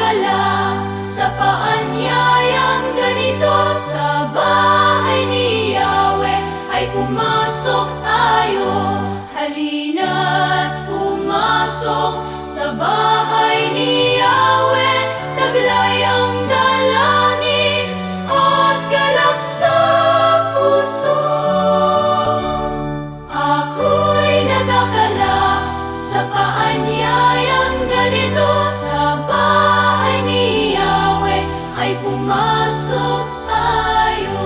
nadakala sa paanyayang ganito. Sa bahay ni Yahweh ay pumasok tayo. Halina't pumasok sa bahay ni Yahweh. Taglay ang dalangin at galak sa puso. Ako'y nagagalak sa paanyayang ganito. Sa bahay ni Yahweh ay pumasok tayo.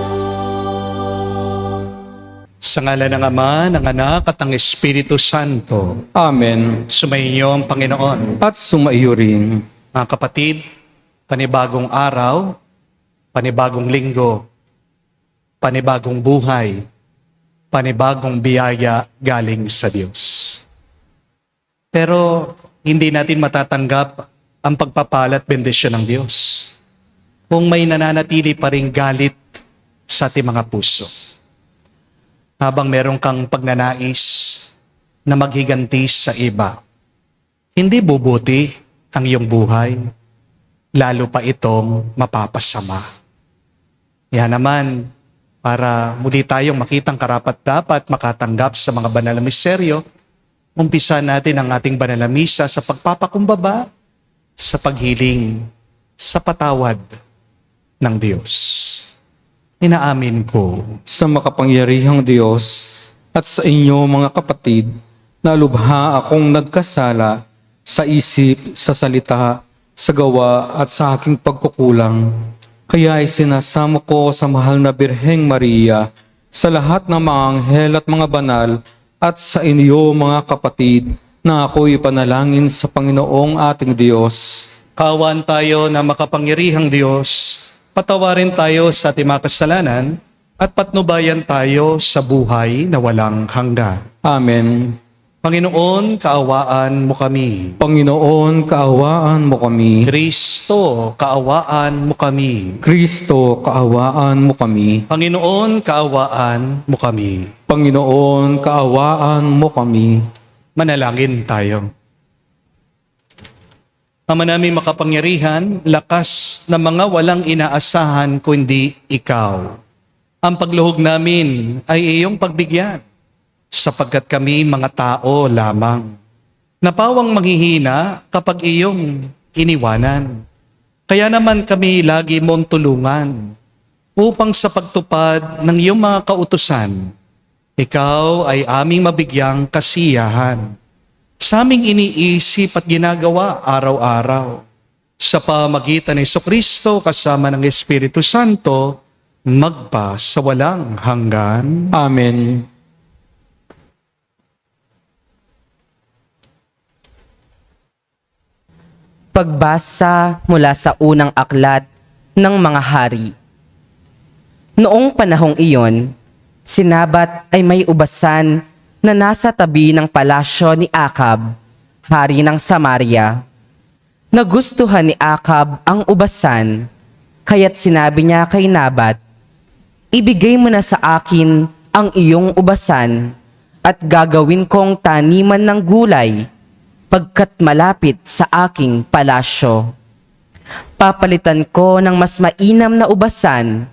Sa ngalan ng Ama, ng Anak at ng Espiritu Santo. Amen. Sumainyo ang Panginoon. At sumaiyo rin. Mga kapatid, panibagong araw, panibagong linggo, panibagong buhay, panibagong biyaya galing sa Diyos. Pero hindi natin matatanggap ang pagpapala at bendisyon ng Diyos kung may nananatili pa ring galit sa ating mga puso. Habang meron kang pagnanais na maghiganti sa iba, hindi bubuti ang iyong buhay, lalo pa itong mapapasama. Yan naman, para muli tayong makitang karapat-dapat makatanggap sa mga banal na misteryo, umpisa natin ang ating banal na misa sa pagpapakumbaba, sa paghiling, sa patawad ng Diyos. Inaamin ko Sa makapangyarihang Diyos at sa inyo mga kapatid, na lubha akong nagkasala sa isip, sa salita, sa gawa at sa aking pagkukulang. Kaya isinasamo ko sa mahal na Birheng Maria, sa lahat ng mga anghel at mga banal, at sa inyo mga kapatid, na ako'y panalangin sa Panginoong ating Diyos. kawan tayo na makapangyarihang Diyos, patawarin tayo sa ating mga kasalanan at patnubayan tayo sa buhay na walang hanggan. Amen. Panginoon, kaawaan mo kami. Panginoon, kaawaan mo kami. Kristo, kaawaan mo kami. Kristo, kaawaan mo kami. Panginoon, kaawaan mo kami. Panginoon, kaawaan mo kami. Manalangin tayo. Ama namin makapangyarihan, lakas ng mga walang inaasahan kundi ikaw. Ang pagluhog namin ay iyong pagbigyan, sapagkat kami mga tao lamang. Napawang manghihina kapag iyong iniwanan. Kaya naman kami lagi mong tulungan upang sa pagtupad ng iyong mga kautusan, ikaw ay aming mabigyang kasiyahan sa aming iniisip at ginagawa araw-araw. Sa pamagitan ni Jesucristo kasama ng Espiritu Santo, magpa sa walang hanggan. Amen. Pagbasa mula sa unang aklat ng mga hari. Noong panahong iyon, si Nabat ay may ubasan na nasa tabi ng palasyo ni Akab, hari ng Samaria. Nagustuhan ni Akab ang ubasan, kaya't sinabi niya kay Nabat, "Ibigay mo na sa akin ang iyong ubasan at gagawin kong taniman ng gulay pagkat malapit sa aking palasyo. Papalitan ko ng mas mainam na ubasan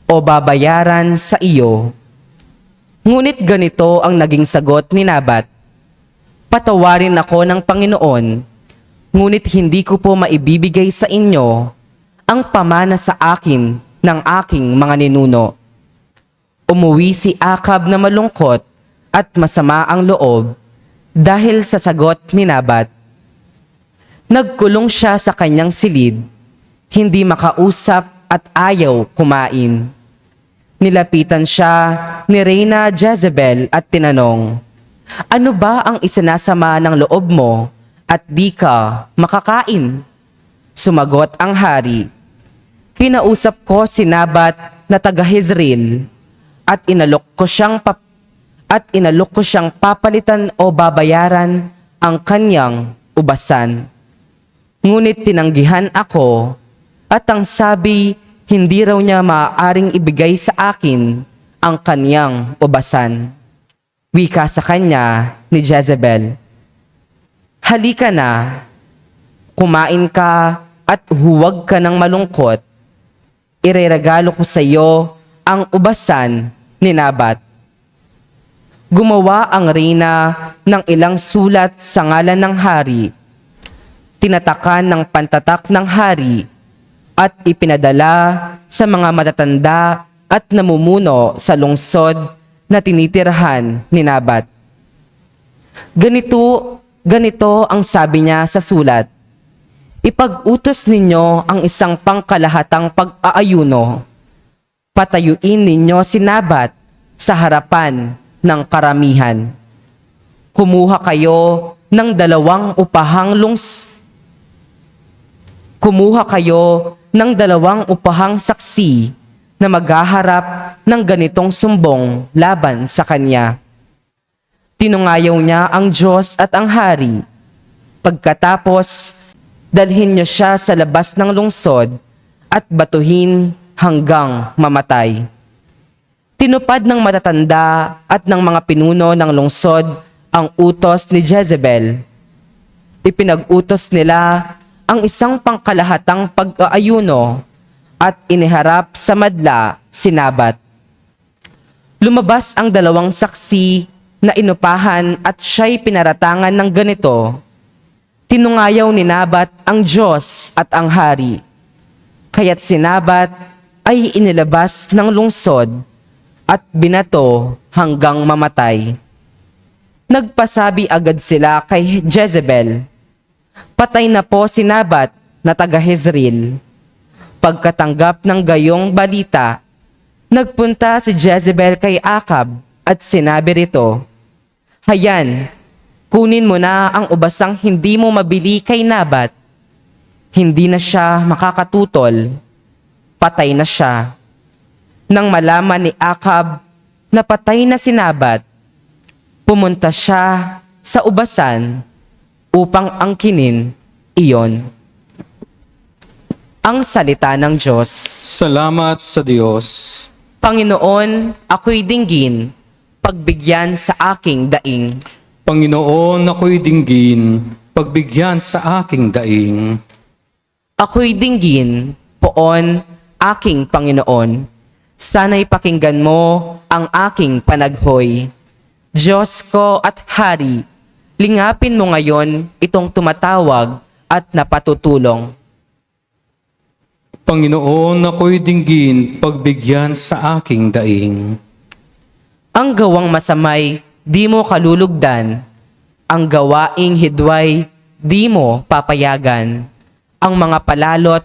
o babayaran sa iyo." Ngunit ganito ang naging sagot ni Nabat, "Patawarin ako ng Panginoon, ngunit hindi ko po maibibigay sa inyo ang pamana sa akin ng aking mga ninuno." Umuwi si Akab na malungkot at masama ang loob dahil sa sagot ni Nabat. Nagkulong siya sa kanyang silid, hindi makausap at ayaw kumain. Nilapitan siya ni Reyna Jezebel at tinanong, "Ano ba ang isinasama ng loob mo at di ka makakain?" Sumagot ang hari, "Kinausap ko si Nabat na taga Jezreel at inalok ko siyang papalitan o babayaran ang kanyang ubasan. Ngunit tinanggihan ako at ang sabi, hindi raw niya maaaring ibigay sa akin ang kanyang ubasan." Wika sa kanya ni Jezebel, "Halika na, kumain ka at huwag ka ng malungkot. Ireregalo ko sa iyo ang ubasan ni Nabat. Gumawa ang reyna ng ilang sulat sa ngalan ng hari. Tinatakan ng pantatak ng hari at ipinadala sa mga matatanda at namumuno sa lungsod na tinitirhan ni Nabat. Ganito ang sabi niya sa sulat. Ipag-utos ninyo ang isang pangkalahatang pag-aayuno. Patayuin ninyo si Nabat sa harapan ng karamihan. Kumuha kayo ng dalawang upahang saksi na maghaharap ng ganitong sumbong laban sa kanya. Tinungayaw niya ang Diyos at ang hari. Pagkatapos, dalhin niyo siya sa labas ng lungsod at batuhin hanggang mamatay. Tinupad ng matatanda at ng mga pinuno ng lungsod ang utos ni Jezebel. Ipinag-utos nila ang isang pangkalahatang pag-aayuno at iniharap sa madla si Nabat. Lumabas ang dalawang saksi na inupahan at siya'y pinaratangan ng ganito. Tinungayaw ni Nabat ang Diyos at ang hari. Kaya't si Nabat ay inilabas ng lungsod at binato hanggang mamatay. Nagpasabi agad sila kay Jezebel, patay na po si Nabat na taga Jezreel. Pagkatanggap ng gayong balita, nagpunta si Jezebel kay Akab at sinabi rito, Hayan, kunin mo na ang ubasang hindi mo mabili kay Nabat. Hindi na siya makakatutol. Patay na siya. Nang malaman ni Akab na patay na si Nabat, pumunta siya sa ubasan upang angkinin iyon. Ang salita ng Diyos. Salamat sa Diyos. Panginoon, ako'y dinggin, pagbigyan sa aking daing. Panginoon, ako'y dinggin, pagbigyan sa aking daing. Ako'y dinggin, poon, aking Panginoon. Sana'y pakinggan mo ang aking panaghoy. Diyos ko at Hari, lingapin mo ngayon itong tumatawag at napatutulong. Panginoon, ako'y dinggin, pagbigyan sa aking daing. Ang gawang masamay, di mo kalulugdan. Ang gawaing hidway, di mo papayagan. Ang mga palalot,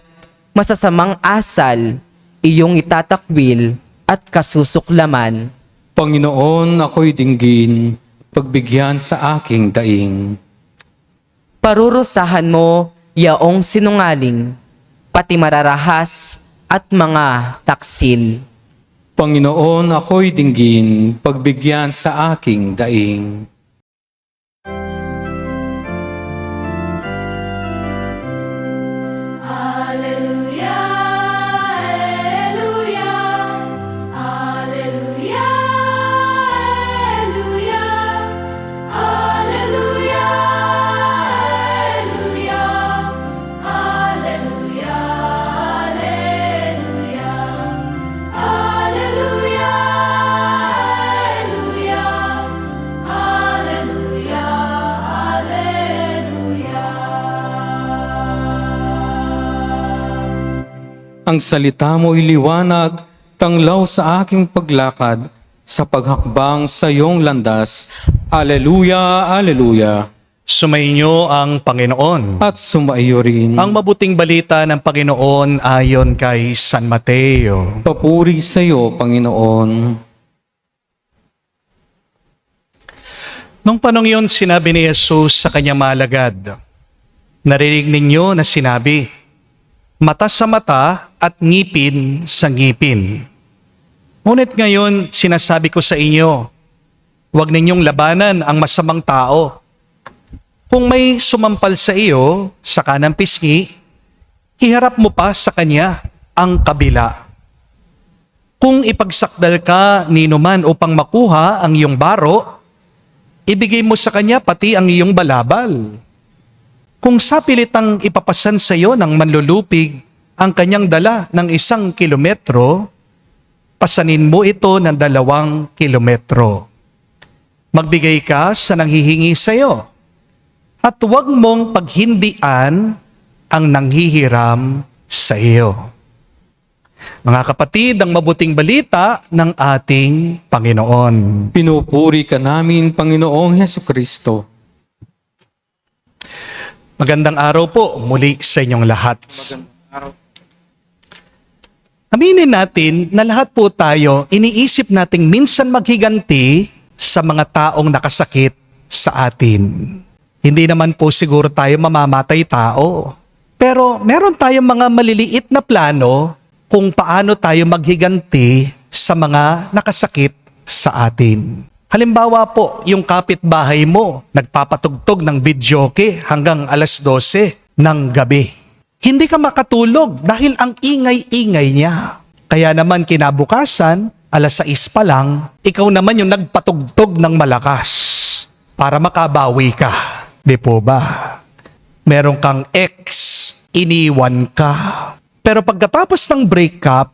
masasamang asal, iyong itatakwil at kasusuklaman. Panginoon, ako'y dinggin, pagbigyan sa aking daing. Parurusahan mo, yaong sinungaling, pati mararahas at mga taksil. Panginoon, ako'y dinggin, pagbigyan sa aking daing. Alleluia, Alleluia, Alleluia, Alleluia, Alleluia, Alleluia, Alleluia, Alleluia, Alleluia, Alleluia, Alleluia, Ang salita mo'y liwanag, tanglaw sa aking paglakad, sa paghakbang sa iyong landas. Aleluya, aleluya. Sumainyo ang Panginoon. At sumaiyo rin. Ang mabuting balita ng Panginoon ayon kay San Mateo. Papuri sa iyo, Panginoon. Nung panong yun, sinabi ni Jesus sa kanyang malagad, narinig ninyo na sinabi, mata sa mata at ngipin sa ngipin. Ngunit ngayon, sinasabi ko sa inyo, huwag ninyong labanan ang masamang tao. Kung may sumampal sa iyo sa kanang pisngi, iharap mo pa sa kanya ang kabila. Kung ipagsakdal ka ni numan upang makuha ang iyong baro, ibigay mo sa kanya pati ang iyong balabal. Kung sapilitang ipapasan sa iyo ng manlulupig ang kanyang dala ng 1 kilometro, pasanin mo ito ng 2 kilometro. Magbigay ka sa nanghihingi sa iyo, at huwag mong paghindian ang nanghihiram sa iyo. Mga kapatid, ang mabuting balita ng ating Panginoon. Pinupuri ka namin, Panginoong Hesukristo. Magandang araw po muli sa inyong lahat. Aminin natin na lahat po tayo iniisip nating minsan maghiganti sa mga taong nakasakit sa atin. Hindi naman po siguro tayo mamamatay tao. Pero meron tayong mga maliliit na plano kung paano tayo maghiganti sa mga nakasakit sa atin. Halimbawa po, yung kapitbahay mo, nagpapatugtog ng videoke hanggang alas 12 ng gabi. Hindi ka makatulog dahil ang ingay-ingay niya. Kaya naman kinabukasan, alas 6 pa lang, ikaw naman yung nagpatugtog ng malakas para makabawi ka. Di po ba? Meron kang ex, iniwan ka. Pero pagkatapos ng breakup,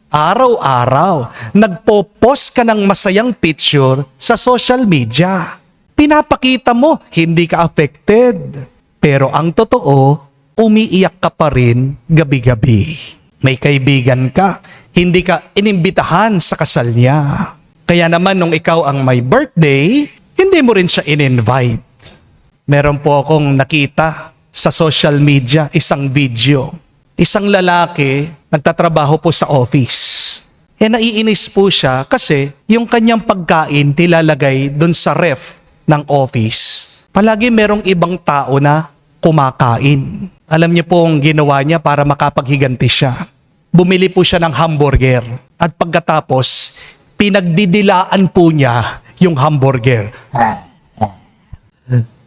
araw-araw, nagpo-post ka ng masayang picture sa social media. Pinapakita mo, hindi ka affected. Pero ang totoo, umiiyak ka pa rin gabi-gabi. May kaibigan ka, hindi ka inimbitahan sa kasal niya. Kaya naman nung ikaw ang may birthday, hindi mo rin siya in-invite. Meron po akong nakita sa social media, isang video. Isang lalaki, nagtatrabaho po sa office. Naiinis po siya kasi yung kanyang pagkain nilalagay dun sa ref ng office. Palagi merong ibang tao na kumakain. Alam niyo po ang ginawa niya para makapaghiganti siya. Bumili po siya ng hamburger. At pagkatapos, pinagdidilaan po niya yung hamburger.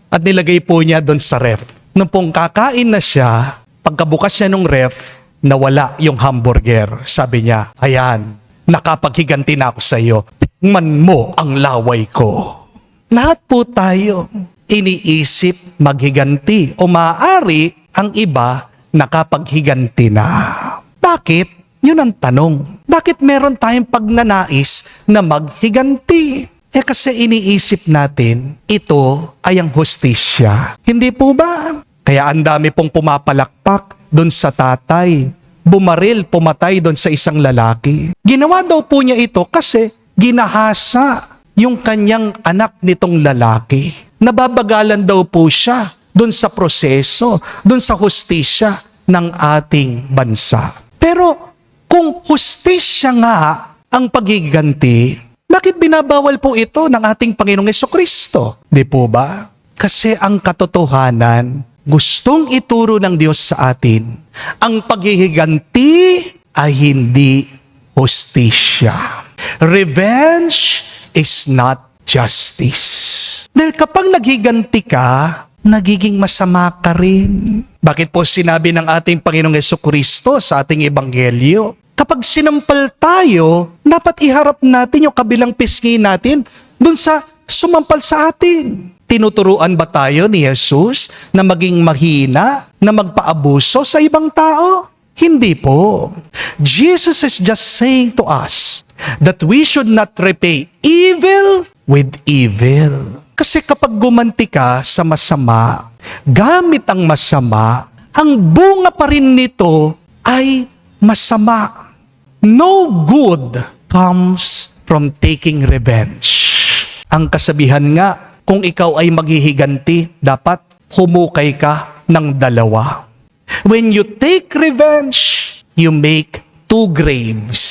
At nilagay po niya dun sa ref. Nung pong kakain na siya, pagkabukas niya ng ref, nawala yung hamburger. Sabi niya, ayan, nakapaghiganti na ako sa iyo. Tingnan mo ang laway ko. Lahat po tayo iniisip maghiganti o maaari ang iba nakapaghiganti na. Bakit? Yun ang tanong. Bakit meron tayong pagnanais na maghiganti? Kasi iniisip natin, ito ay ang hustisya. Hindi po ba? Kaya ang dami pong pumapalakpak doon sa tatay. Bumaril, pumatay doon sa isang lalaki. Ginawa daw po niya ito kasi ginahasa yung kanyang anak nitong lalaki. Nababagalan daw po siya doon sa proseso, doon sa hustisya ng ating bansa. Pero kung hustisya nga ang paghiganti, bakit binabawal po ito ng ating Panginoong Hesukristo? Di po ba? Kasi ang katotohanan, gustong ituro ng Diyos sa atin, ang paghihiganti ay hindi hustisya. Revenge is not justice. Dahil kapag naghiganti ka, nagiging masama ka rin. Bakit po sinabi ng ating Panginoong Hesukristo sa ating ebanghelyo? Kapag sinampal tayo, dapat iharap natin yung kabilang pisngi natin dun sa sumampal sa atin. Tinuturuan ba tayo ni Jesus na maging mahina, na magpaabuso sa ibang tao? Hindi po. Jesus is just saying to us that we should not repay evil with evil. Kasi kapag gumanti ka sa masama, gamit ang masama, ang bunga pa rin nito ay masama. No good comes from taking revenge. Ang kasabihan nga, kung ikaw ay maghihiganti, dapat humukay ka ng 2. When you take revenge, you make 2 graves.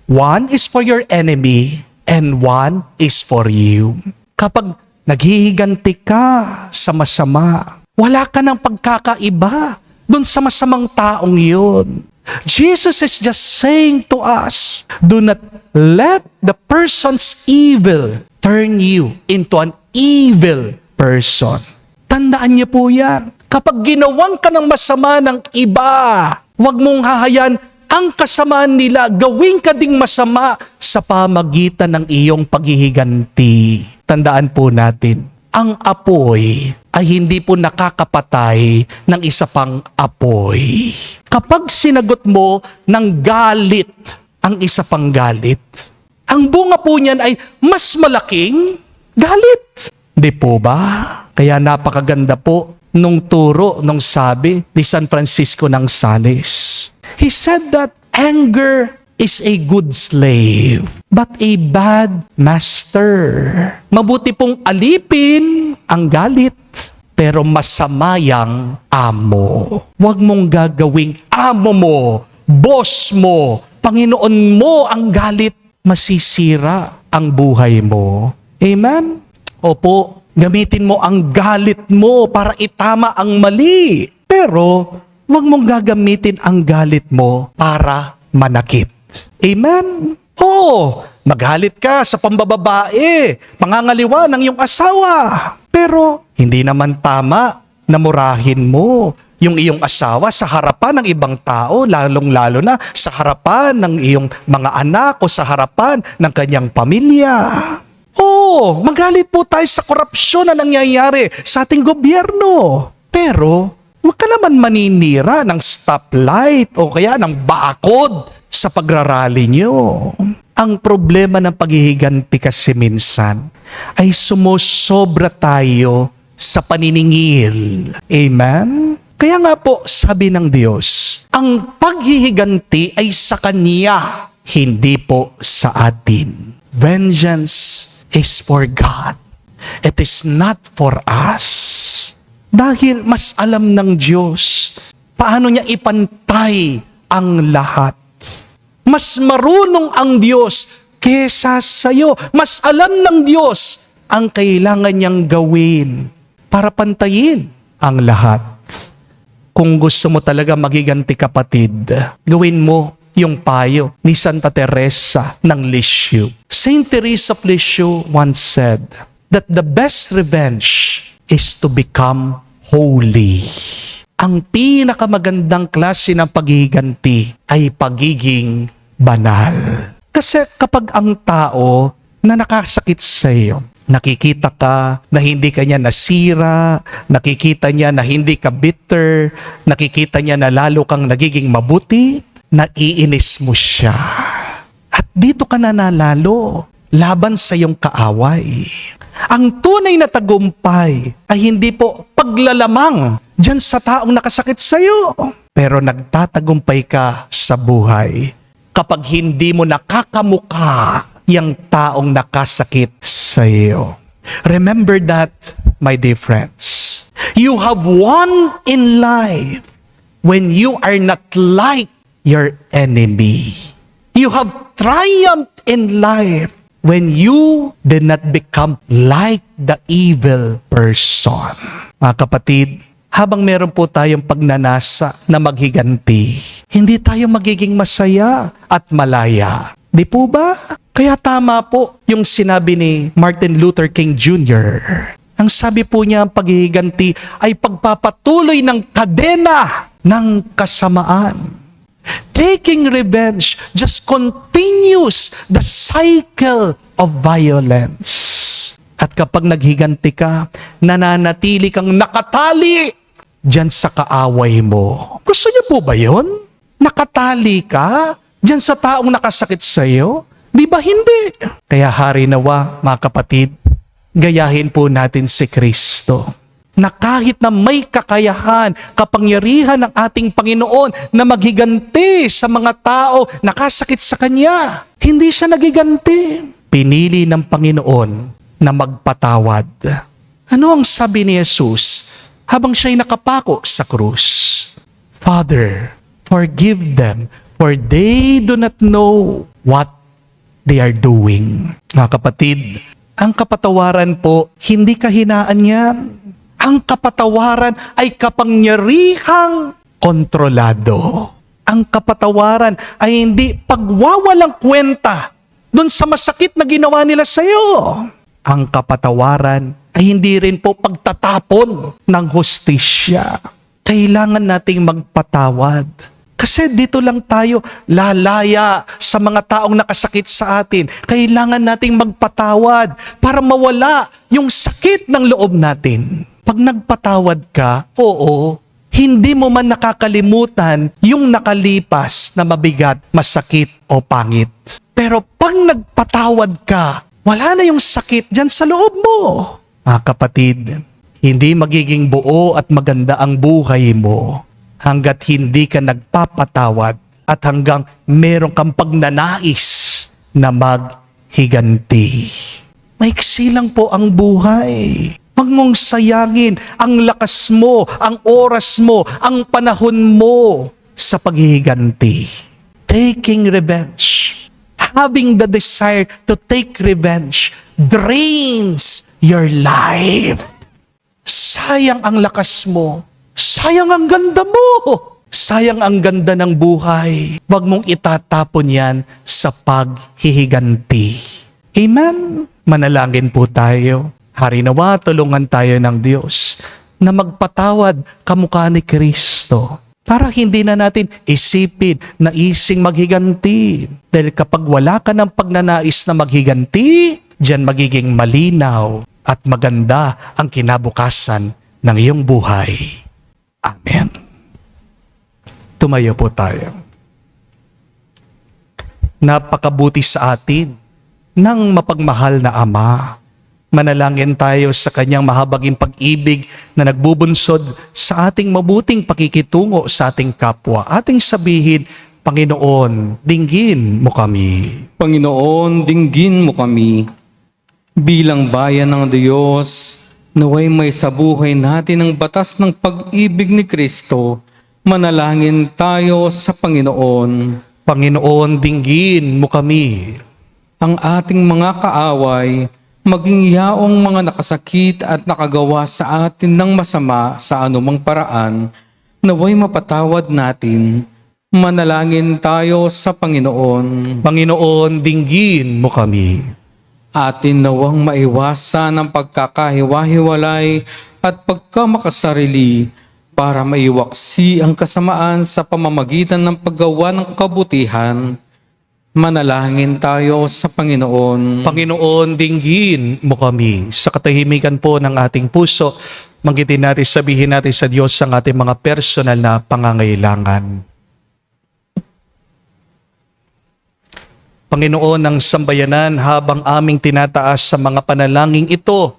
One is for your enemy and one is for you. Kapag naghihiganti ka sa masama, wala ka ng pagkakaiba dun sa masamang taong yun. Jesus is just saying to us, do not let the person's evil turn you into an evil person. Tandaan niyo po yan. Kapag ginawan ka ng masama ng iba, huwag mong hahayaan ang kasamaan nila, gawin ka ding masama sa pamagitan ng iyong paghihiganti. Tandaan po natin, ang apoy ay hindi po nakakapatay ng isa pang apoy. Kapag sinagot mo ng galit ang isa pang galit, ang bunga po niyan ay mas malaking galit. Di po ba? Kaya napakaganda po nung turo, nung sabi ni San Francisco ng Sales. He said that anger is a good slave, but a bad master. Mabuti pong alipin ang galit, pero masama yang amo. Huwag mong gagawing amo mo, boss mo, Panginoon mo ang galit. Masisira ang buhay mo. Amen? Opo, gamitin mo ang galit mo para itama ang mali. Pero, huwag mong gagamitin ang galit mo para manakit. Amen? Oo, magalit ka sa pambababae, pangangaliwa ng iyong asawa. Pero, hindi naman tama na murahin mo yung iyong asawa sa harapan ng ibang tao, lalong-lalo na sa harapan ng iyong mga anak o sa harapan ng kanyang pamilya. Oo, magalit po tayo sa korupsyon na nangyayari sa ating gobyerno. Pero, huwag ka naman maninira ng stoplight o kaya ng bakod sa pagrarally nyo. Ang problema ng paghihiganti kasi minsan ay sumusobra tayo sa paniningil. Amen? Kaya nga po, sabi ng Diyos, ang paghihiganti ay sa Kanya, hindi po sa atin. Vengeance is for God. It is not for us. Dahil mas alam ng Diyos paano niya ipantay ang lahat. Mas marunong ang Diyos kesa sa'yo. Mas alam ng Diyos ang kailangan niyang gawin para pantayin ang lahat. Kung gusto mo talaga magiganti kapatid, gawin mo yung payo ni Santa Teresa ng Lisieux. Saint Teresa of Lisieux once said that the best revenge is to become holy. Ang pinakamagandang klase ng paghihiganti ay pagiging banal. Kasi kapag ang tao na nakasakit sa iyo, nakikita ka na hindi ka niya nasira, nakikita niya na hindi ka bitter, nakikita niya na lalo kang nagiging mabuti, naiinis mo siya. At dito ka na nalalo, laban sa iyong kaaway. Ang tunay na tagumpay ay hindi po paglalamang dyan sa taong nakasakit sa iyo. Pero nagtatagumpay ka sa buhay kapag hindi mo nakakamuka yung taong nakasakit sa iyo. Remember that, my dear friends. You have won in life when you are not like your enemy. You have triumphed in life when you did not become like the evil person. Mga kapatid, habang meron po tayong pagnanasa na maghiganti, hindi tayo magiging masaya at malaya. Di po ba? Kaya tama po yung sinabi ni Martin Luther King Jr. Ang sabi po niya, ang paghihiganti ay pagpapatuloy ng kadena ng kasamaan. Taking revenge just continues the cycle of violence. At kapag naghiganti ka, nananatili kang nakatali dyan sa kaaway mo. Gusto niyo po ba yun? Nakatali ka dyan sa taong nakasakit sa iyo? Di ba hindi? Kaya hari nawa, mga kapatid, gayahin po natin si Kristo. Na kahit na may kakayahan, kapangyarihan ng ating Panginoon na maghiganti sa mga tao nakasakit sa Kanya, hindi siya nagiganti. Pinili ng Panginoon na magpatawad. Ano ang sabi ni Jesus habang siya'y nakapako sa krus? Father, forgive them, for they do not know what they are doing. Mga kapatid, ang kapatawaran po, hindi kahinaan yan. Ang kapatawaran ay kapangyarihang kontrolado. Ang kapatawaran ay hindi pagwawalang kwenta dun sa masakit na ginawa nila sa iyo. Ang kapatawaran ay hindi rin po pagtatapon ng hustisya. Kailangan nating magpatawad Kasi dito lang tayo lalaya sa mga taong nakasakit sa atin. Kailangan nating magpatawad para mawala yung sakit ng loob natin. Pag nagpatawad ka, oo, hindi mo man nakakalimutan yung nakalipas na mabigat, masakit o pangit. Pero pag nagpatawad ka, wala na yung sakit dyan sa loob mo. Kapatid, hindi magiging buo at maganda ang buhay mo hanggat hindi ka nagpapatawad at hanggang meron kang pagnanais na maghiganti. Maiksi lang po ang buhay. Huwag mong sayangin ang lakas mo, ang oras mo, ang panahon mo sa paghihiganti. Taking revenge, having the desire to take revenge, drains your life. Sayang ang lakas mo. Sayang ang ganda mo. Sayang ang ganda ng buhay. Huwag mong itatapon yan sa paghihiganti. Amen? Manalangin po tayo. Hari nawa, tulungan tayo ng Diyos na magpatawad kamukha ni Kristo para hindi na natin isipin na ising maghiganti. Dahil kapag wala ka ng pagnanais na maghiganti, diyan magiging malinaw at maganda ang kinabukasan ng iyong buhay. Amen. Tumayo po tayo. Napakabuti sa atin ng mapagmahal na Ama. Manalangin tayo sa kanyang mahabaging pag-ibig na nagbubunsod sa ating mabuting pakikitungo sa ating kapwa. Ating sabihin, Panginoon, dinggin mo kami. Panginoon, dinggin mo kami. Bilang bayan ng Diyos, naway may sa buhay natin ang batas ng pag-ibig ni Kristo. Manalangin tayo sa Panginoon. Panginoon, dinggin mo kami. Ang ating mga kaaway, maging yaong mga nakasakit at nakagawa sa atin ng masama sa anumang paraan, naway mapatawad natin. Manalangin tayo sa Panginoon. Panginoon, dinggin mo kami. Atin nawang maiwasan ang pagkakahiwa-hiwalay at pagkamakasarili para maiwaksi ang kasamaan sa pamamagitan ng paggawa ng kabutihan. Manalangin tayo sa Panginoon. Panginoon, dinggin mo kami. Sa katahimikan po ng ating puso, manggitin natin, sabihin natin sa Diyos ang ating mga personal na pangangailangan. Panginoon ng sambayanan, habang aming tinataas sa mga panalangin ito,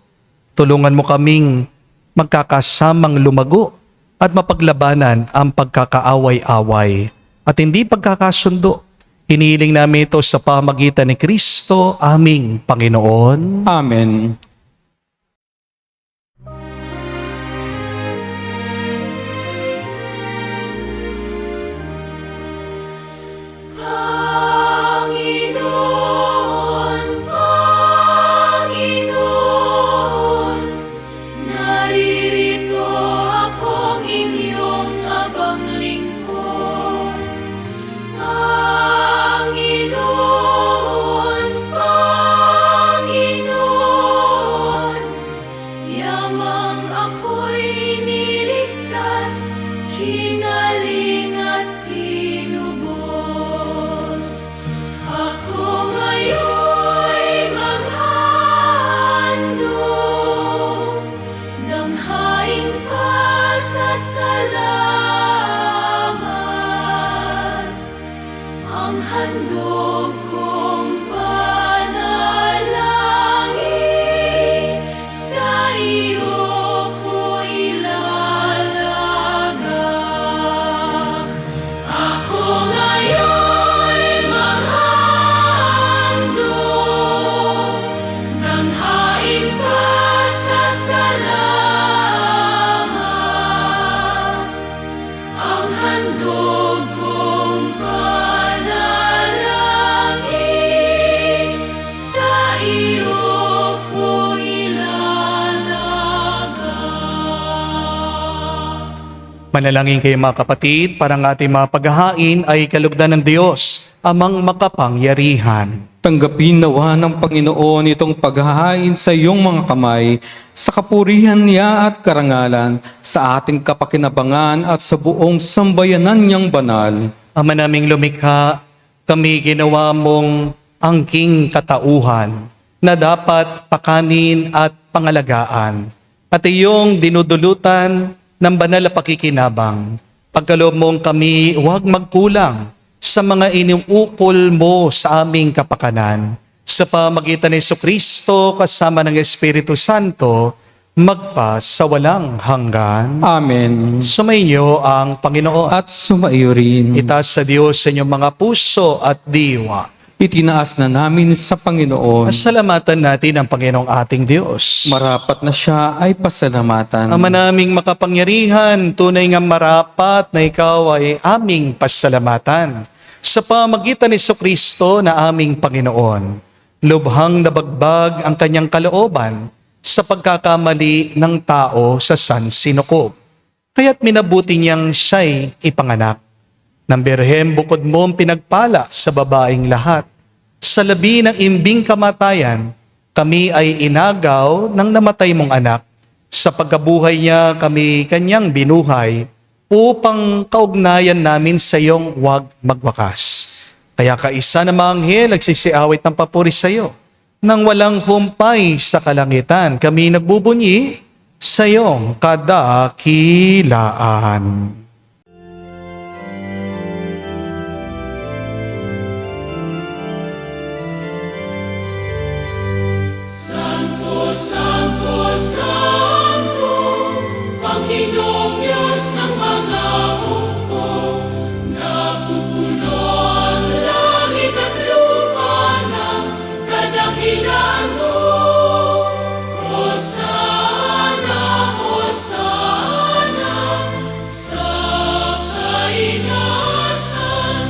tulungan mo kaming magkakasamang lumago at mapaglabanan ang pagkakaaway-away at hindi pagkakasundo. Hinihiling namin ito sa pamagitan ni Kristo, aming Panginoon. Amen. Panginoon, Panginoon, naririto akong inyong abang lingkod. Panginoon, Panginoon, yamang ako'y niligtas, kinaling at pinubos. Ako ngayon'y maghandog ng haing pasasalamat. Ang handog kong panalangin, sa iyo ko ilalagak. Ako ngayon'y maghandog ng haing pasasalamat. Ang handog kong panalangin, sa iyo ko ilalagak. Manalangin kayo mga kapatid, para ang ating mga paghahain ay kalugdan ng Diyos, amang makapangyarihan. Tanggapin nawa ng Panginoon itong paghahain sa iyong mga kamay sa kapurihan niya at karangalan sa ating kapakinabangan at sa buong sambayanan niyang banal. Ama naming lumikha, kami ginawa mong angking katauhan na dapat pakanin at pangalagaan. At iyong dinudulutan ng banal na pakikinabang. Pagkaloob mong kami huwag magkulang sa mga iniukol mo sa aming kapakanan. Sa pamagitan ni Jesucristo kasama ng Espiritu Santo, magpa sa walang hanggan. Amen. Sumainyo ang Panginoon. At sumaiyo rin. Itaas sa Diyos sa inyong mga puso at diwa. Itinaas na namin sa Panginoon. Pasalamatan natin ang Panginoong ating Diyos. Marapat na siya ay pasalamatan. Ama naming makapangyarihan, tunay nga marapat na ikaw ay aming pasalamatan. Sa pamagitan ni Jesucristo na aming Panginoon, lubhang nabagbag ang kanyang kalooban sa pagkakamali ng tao sa sansinukob. Kaya't minabuti niyang siya'y ipanganak. Nang Birhen bukod mong pinagpala sa babaeng lahat. Sa labi ng imbing kamatayan, kami ay inagaw ng namatay mong anak. Sa pagkabuhay niya kami kanyang binuhay upang kaugnayan namin sa iyong huwag magwakas. Kaya kaisa na mga anghel nagsisiawit ng papuri sa iyo. Nang walang humpay sa kalangitan, kami nagbubunyi sa iyong kadakilaan. Santo, Santo, Santo, Panginoong Diyos ng mga hukbo, napupuno ang langit at lupa ng kadakilan mo. Hosana, Hosana, sa kainasan,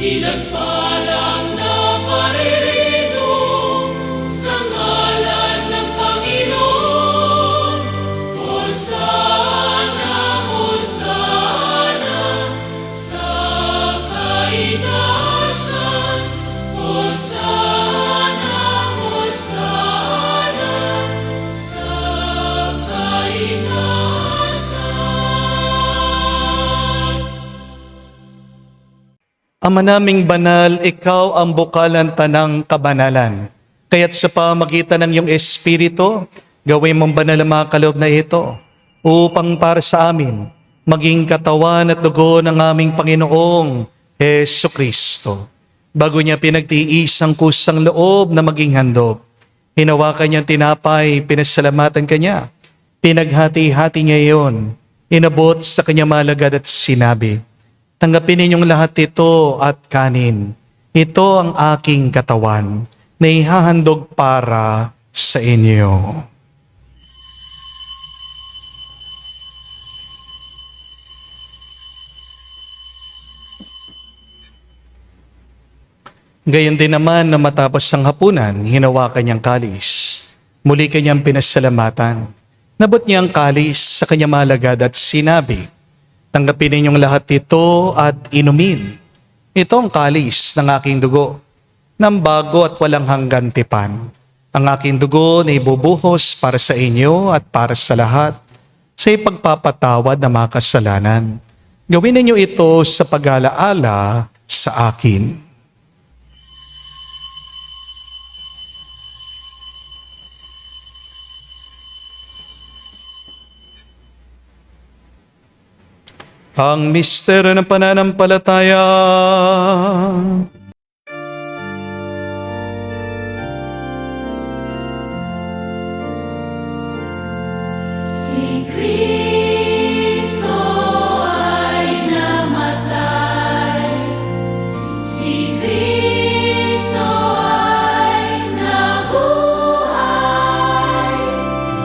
pinagpalang na paririto sa ngalan ng Panginoon. Hosana, Hosana, sa kainasan. Hosana, Hosana, sa kainasan. Ama naming banal, ikaw ang bukalan tanang kabanalan. Kaya't sa pamagitan ng iyong Espiritu, gawin mong banal ang mga kaloob na ito upang para sa amin maging katawan at dugo ng aming Panginoong Jesucristo. Bago niya pinagtiis ang kusang loob na maging handog, hinawakan niyang tinapay, pinasalamatan kanya, pinaghati-hati niya iyon, inabot sa kanyang malagad at sinabi, tanggapin ninyong lahat ito at kanin. Ito ang aking katawan na ihahandog para sa inyo. Gayon din naman na matapos ang hapunan, hinawakan niyang kalis. Muli kanyang pinasalamatan. Nabot niya ang kalis sa kanyang malagad at sinabi, tanggapin ninyong lahat ito at inumin. Ito ang kalis ng aking dugo, ng bago at walang hanggan tipan. Ang aking dugo na ibubuhos para sa inyo at para sa lahat sa ipagpapatawad ng mga kasalanan. Gawin ninyo ito sa pag-alaala sa akin. Ang misteryo ng pananampalataya. Si Kristo ay namatay, si Kristo ay nabuhay,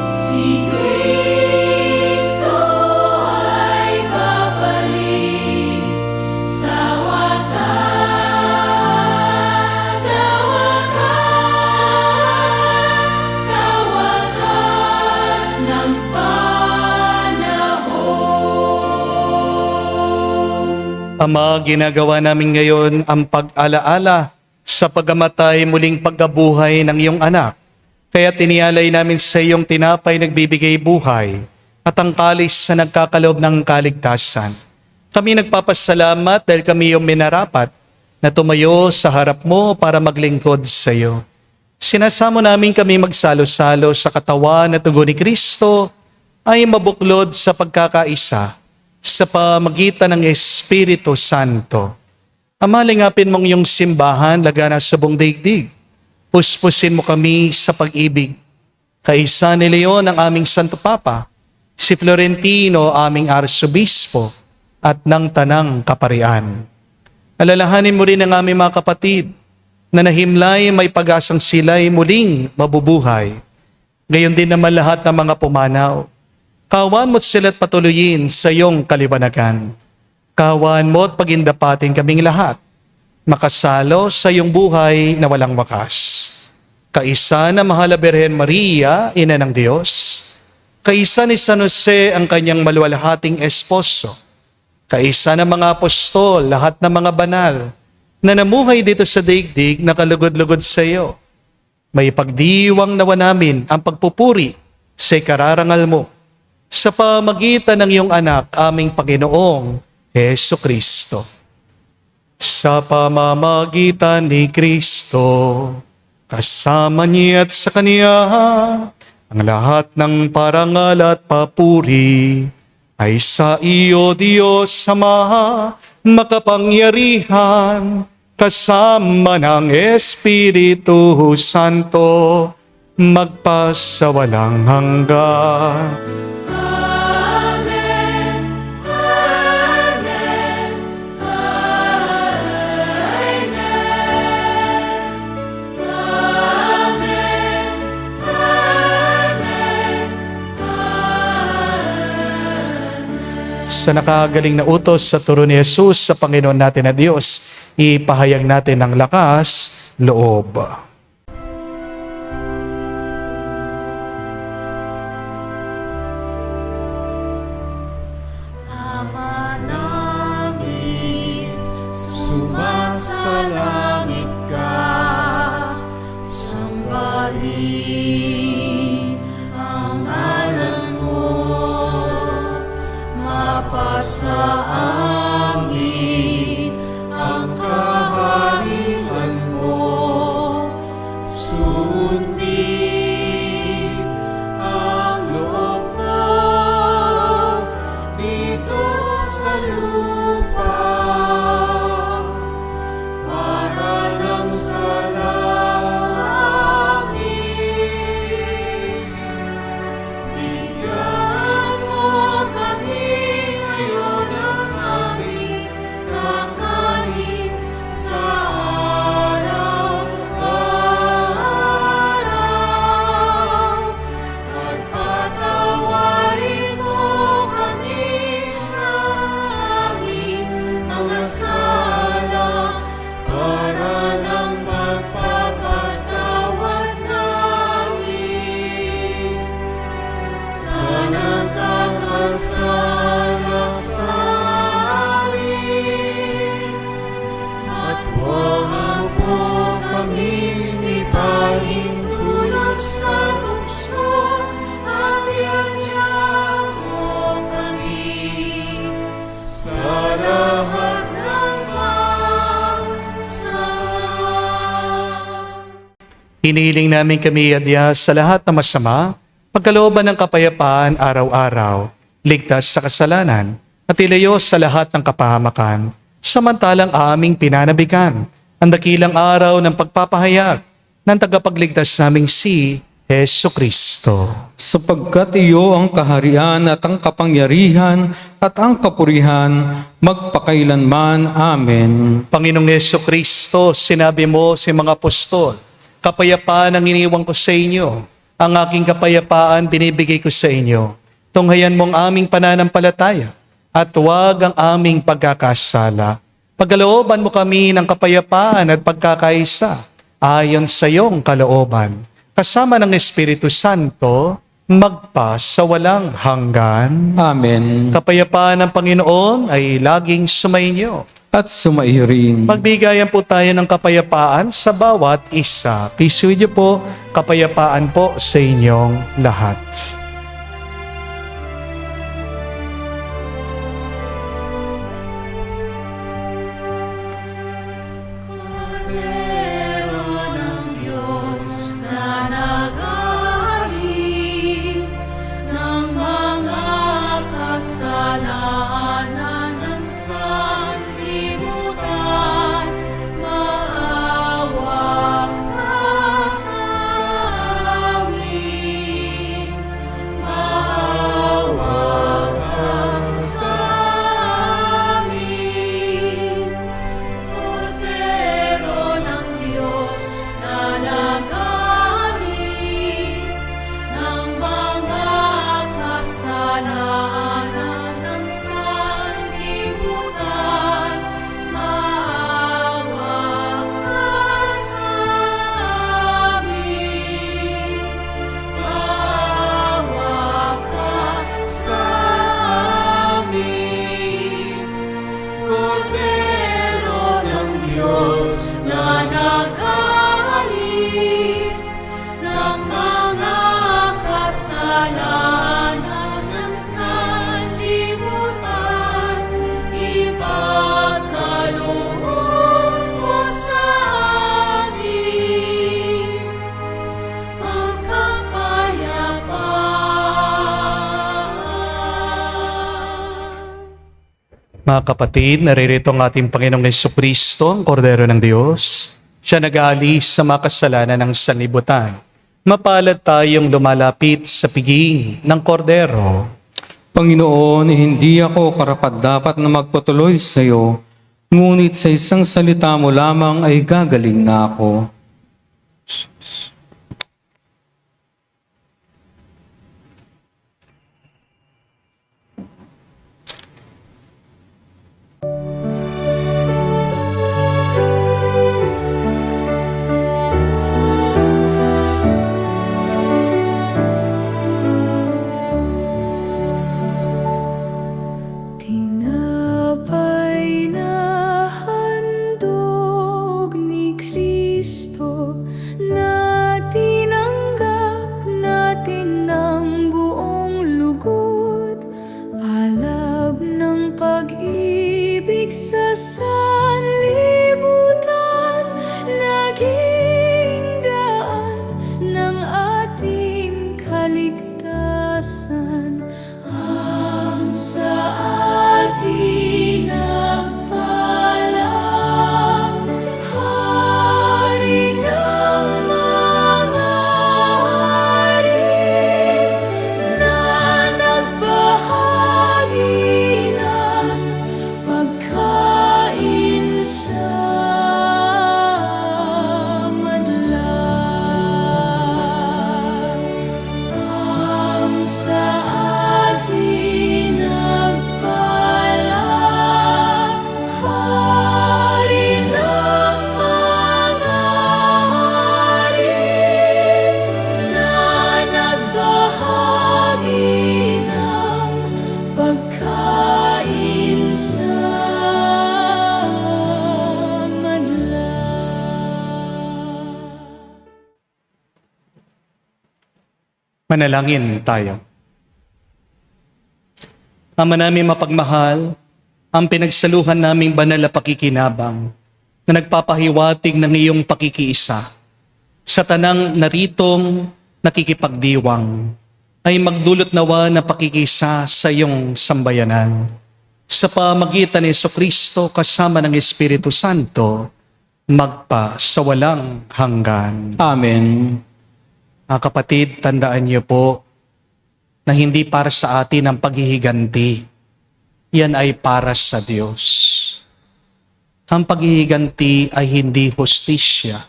si Kristo ay babalik sa wakas, sa wakas ng panahon. Ama, ginagawa namin ngayon ang pag-alaala sa sa pagkamatay muling pagkabuhay ng iyong anak. Kaya tiniyalay namin sa iyong tinapay nagbibigay buhay at ang kalis na nagkakaloob ng kaligtasan. Kami nagpapasalamat dahil kami yung minarapat na tumayo sa harap mo para maglingkod sa iyo. Sinasamo namin kami magsalo-salo sa katawan at dugo ni Kristo ay mabuklod sa pagkakaisa sa pamagitan ng Espiritu Santo. Amalingapin mong iyong simbahan laganap sa buong daigdig. Puspusin mo kami sa pag-ibig. Kaisa ni Leon ang aming Santo Papa, si Florentino aming Arsobispo at ng Tanang Kaparian. Alalahanin mo rin ang aming mga kapatid na nahimlay may pag-asang sila'y muling mabubuhay. Gayon din naman lahat ng mga pumanaw. Kawan mo't sila't patuloyin sa iyong kaliwanagan. Kawan mo't pagindapatin kaming lahat. Makasalo sa iyong buhay na walang wakas. Kaisa na Mahal na Birhen Maria, Ina ng Diyos. Kaisa ni San Jose ang kanyang maluwalhating esposo. Kaisa ng mga apostol, lahat ng mga banal, na namuhay dito sa daigdig na kalugod-lugod sa iyo. May pagdiwang nawa namin ang pagpupuri sa kararangal mo sa pamagitan ng iyong anak, aming Panginoong Hesu Kristo. Sa pamamagitan ni Kristo, kasama niya at sa Kaniya, ang lahat ng parangal at papuri ay sa iyo, Diyos Ama, makapangyarihan, kasama ng Espiritu Santo, magpasawalang hanggan. Amen. Amen. Amen. Amen. Amen. Sa nakagaling na utos sa turo ni Jesus sa Panginoon natin na Diyos, ipahayag natin ng lakas, loob. Ama namin, sumasalangit ka, sambahin ang ngalan mo, mapasa amin ang kaharian mo, sundin ang loob mo dito sa lupa para nang sa langit. Bigyan mo kami ngayon ng aming kakanin sa araw-araw. At patawarin mo kami sa aming mga sala para nang magpapatawad namin sa nagkakasala sa amin. At huwag mo kaming ipahintulot sa tukso, at iadya mo kami sa lahat ng masama. Hinihiling namin kami adya sa lahat ng masama, pagkalooban ng kapayapaan araw-araw, ligtas sa kasalanan, at ilayo sa lahat ng kapahamakan, samantalang aming pinanabikan ang dakilang araw ng pagpapahayag ng tagapagligtas naming si Hesu Kristo. Sapagkat iyo ang kaharian at ang kapangyarihan at ang kapurihan magpakailanman. Amen. Panginoong Hesu Kristo, sinabi mo sa mga apostol, kapayapaan ang iniwan ko sa inyo, ang aking kapayapaan binibigay ko sa inyo. Tunghayan mo ang aming pananampalataya at huwag ang aming pagkakasala. Pagkalooban mo kami ng kapayapaan at pagkakaisa ayon sa iyong kalooban. Kasama ng Espiritu Santo, magpa sa walang hanggan. Amen. Kapayapaan ng Panginoon ay laging sumainyo. at sumairin. Magbigayan po tayo ng kapayapaan sa bawat isa. Peace with you po, kapayapaan po sa inyong lahat. Kordero ng Diyos na nag-aalis ng mga kasalanan ng sanlibutan, maawa ka sa amin. Maawa ka sa amin. Kordero ng Diyos na nag-aalis ng mga kasalanan ng sanlibutan, maawa ka sa amin. Maawa ka sa amin. Kordero ng Diyos na nag-aalis ng mga kasalanan ng sanlibutan, ipagkaloob mo sa amin ang kapayapaan. Mga kapatid, naririto ang ating Panginoong Jesucristo, ang Kordero ng Diyos. Siya nag-aalis sa mga kasalanan ng sanlibutan. Mapalad tayong lumalapit sa piging ng Kordero. Panginoon, hindi ako karapat-dapat na magpatuloy sa iyo, ngunit sa isang salita mo lamang ay gagaling na ako. Tinapay na handog ni Kristo, na tinanggap natin ng buong lugod, alab ng pag-ibig sa sanlibutan, naging daan ng ating kaligtasan. Ang sa ating nagpalang Hari ng mga hari, na nagbahagi ng pagkain sa madla. Ang sa atin nagpalang Hari ng mga hari, na nagbahagi ng pagkain sa madla. Manalangin tayo. Ama namin mapagmahal, ang pinagsaluhan naming banal na pakikinabang na nagpapahiwatig ng iyong pakikiisa sa tanang naritong nakikipagdiwang ay magdulot nawa na pakikisa sa iyong sambayanan. Sa pamagitan ni Jesucristo kasama ng Espiritu Santo, magpa sa walang hanggan. Amen. Mga kapatid, tandaan niyo po na hindi para sa atin ang paghihiganti. Yan ay para sa Diyos. Ang paghihiganti ay hindi hustisya.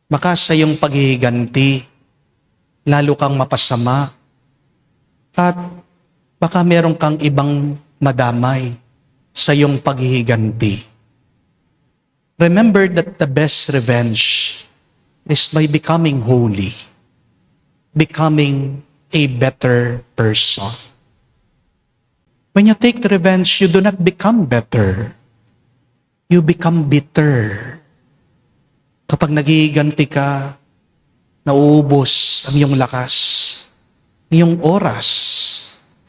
Baka sa iyong paghihiganti, lalo kang mapasama at baka meron kang ibang madamay sa iyong paghihiganti. Remember that the best revenge is by becoming holy, becoming a better person. When you take revenge, you do not become better. You become bitter. Kapag nagiganti ka, nauubos ang iyong lakas, iyong oras,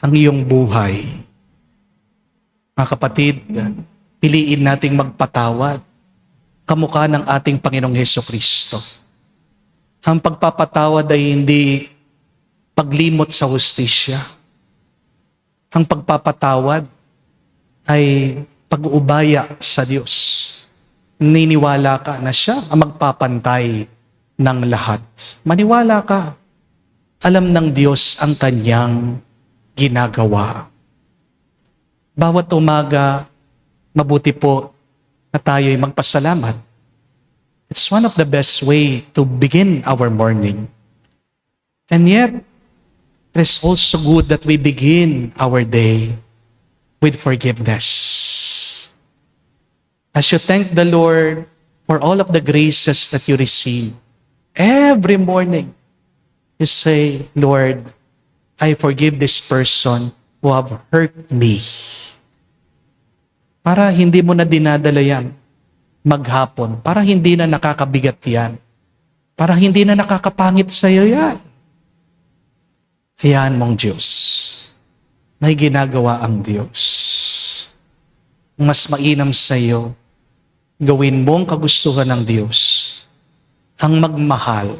ang iyong buhay. Mga kapatid, piliin nating magpatawad kamukha ng ating Panginoong Hesukristo. Ang pagpapatawad ay hindi paglimot sa hustisya. Ang pagpapatawad ay pag-uubaya sa Diyos. Niniwala ka na siya ang magpapantay ng lahat. Maniwala ka. Alam ng Diyos ang kanyang ginagawa. Bawat umaga, mabuti po na tayo'y magpasalamat. It's one of the best way to begin our morning. And yet, it is also good that we begin our day with forgiveness. As you thank the Lord for all of the graces that you receive, every morning, you say, Lord, I forgive this person who have hurt me. Para hindi mo na dinadala yan maghapon, para hindi na nakakabigat yan, para hindi na nakakapangit sa iyo yan. Hayaan mong Diyos. May ginagawa ang Diyos. Mas mainam sa iyo, gawin mong kagustuhan ng Diyos, ang magmahal,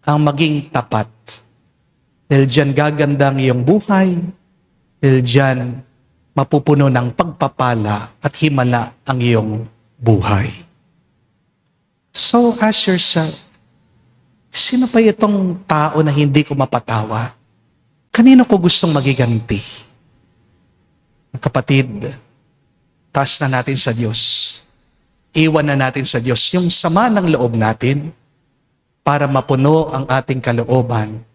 ang maging tapat. Dahil dyan gaganda ang iyong buhay, dahil dyan mapupuno ng pagpapala at himala ang iyong buhay. So ask yourself, sino pa itong tao na hindi ko mapatawa? Kanino ko gustong magiganti? Kapatid, taas na natin sa Diyos. Iwan na natin sa Diyos yung sama ng loob natin para mapuno ang ating kalooban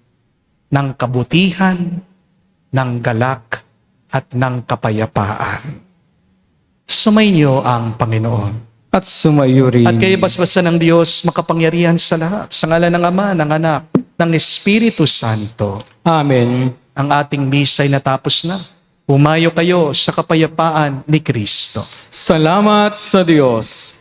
ng kabutihan, ng galak, at ng kapayapaan. Sumainyo ang Panginoon. At sumayo rin. At kayo basbasan ng Diyos, makapangyarihan sa lahat. Sa ngalan ng Ama, ng Anak, ng Espiritu Santo. Amen. Ang ating misa ay natapos na. Humayo kayo sa kapayapaan ni Kristo. Salamat sa Diyos.